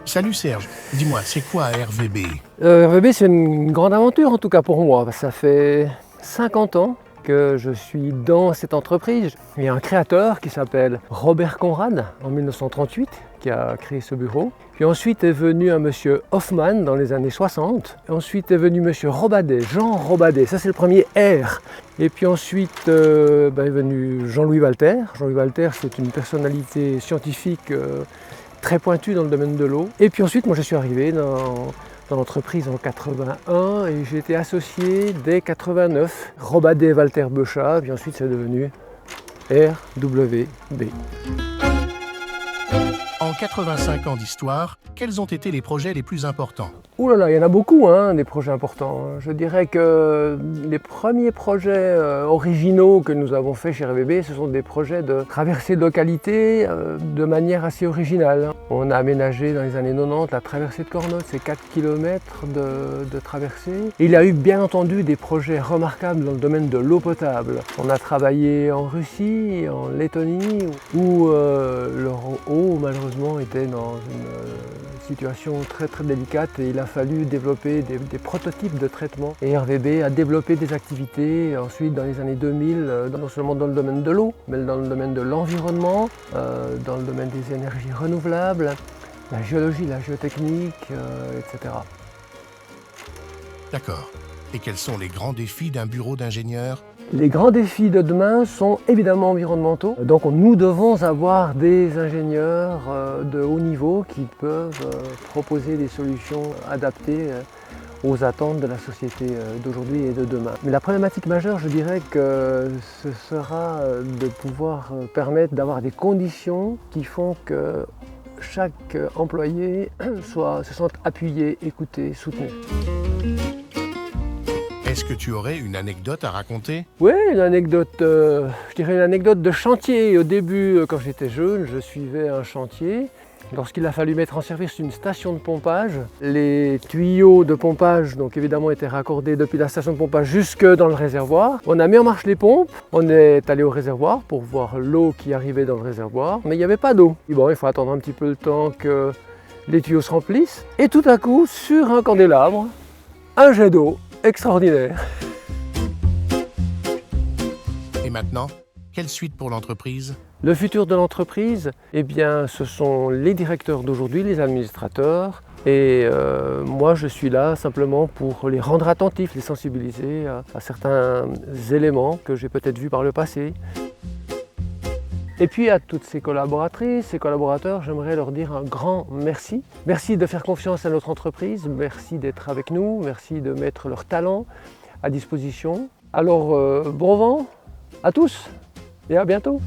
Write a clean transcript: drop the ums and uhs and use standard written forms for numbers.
Salut Serge, dis-moi, c'est quoi RVB? RVB, c'est une grande aventure en tout cas pour moi. Ça fait 50 ans que je suis dans cette entreprise. Il y a un créateur qui s'appelle Robert Conrad en 1938 qui a créé ce bureau. Puis ensuite est venu un monsieur Hoffman dans les années 60. Et ensuite est venu monsieur Robadet, Jean Robadet, ça c'est le premier R. Et puis ensuite est venu Jean-Louis Walter. Jean-Louis Walter, c'est une personnalité scientifique très pointue dans le domaine de l'eau. Et puis ensuite, moi je suis arrivé dans l'entreprise en 81 et j'ai été associé dès 89. Robadet Walter Beuchat, puis ensuite c'est devenu RWB. En 85 ans d'histoire, quels ont été les projets les plus importants? Ouh là là, il y en a beaucoup, des projets importants. Je dirais que les premiers projets originaux que nous avons faits chez RVB, ce sont des projets de traversée de localité de manière assez originale. On a aménagé dans les années 90 la traversée de Cornotte, c'est 4 km de traversée. Et il y a eu bien entendu des projets remarquables dans le domaine de l'eau potable. On a travaillé en Russie, en Lettonie, où leur eau malheureusement était dans une situation très délicate et il a fallu développer des prototypes de traitement. Et RVB a développé des activités ensuite dans les années 2000, non seulement dans le domaine de l'eau, mais dans le domaine de l'environnement, dans le domaine des énergies renouvelables, la géologie, la géotechnique, etc. D'accord. Et quels sont les grands défis d'un bureau d'ingénieur? Les grands défis de demain sont évidemment environnementaux. Donc nous devons avoir des ingénieurs de haut niveau qui peuvent proposer des solutions adaptées aux attentes de la société d'aujourd'hui et de demain. Mais la problématique majeure, je dirais que ce sera de pouvoir permettre d'avoir des conditions qui font que chaque employé se sente appuyé, écouté, soutenu. Est-ce que tu aurais une anecdote à raconter? Oui, une anecdote, je dirais une anecdote de chantier. Au début, quand j'étais jeune, je suivais un chantier. Lorsqu'il a fallu mettre en service une station de pompage, les tuyaux de pompage donc évidemment étaient raccordés depuis la station de pompage jusque dans le réservoir. On a mis en marche les pompes, on est allé au réservoir pour voir l'eau qui arrivait dans le réservoir, mais il n'y avait pas d'eau. Bon, il faut attendre un petit peu le temps que les tuyaux se remplissent. Et tout à coup, sur un candélabre, un jet d'eau extraordinaire. Et maintenant, quelle suite pour l'entreprise? Le futur de l'entreprise, eh bien, ce sont les directeurs d'aujourd'hui, les administrateurs. Et moi, je suis là simplement pour les rendre attentifs, les sensibiliser à certains éléments que j'ai peut-être vus par le passé. Et puis à toutes ces collaboratrices, ces collaborateurs, j'aimerais leur dire un grand merci. Merci de faire confiance à notre entreprise, merci d'être avec nous, merci de mettre leur talent à disposition. Alors bon vent à tous et à bientôt.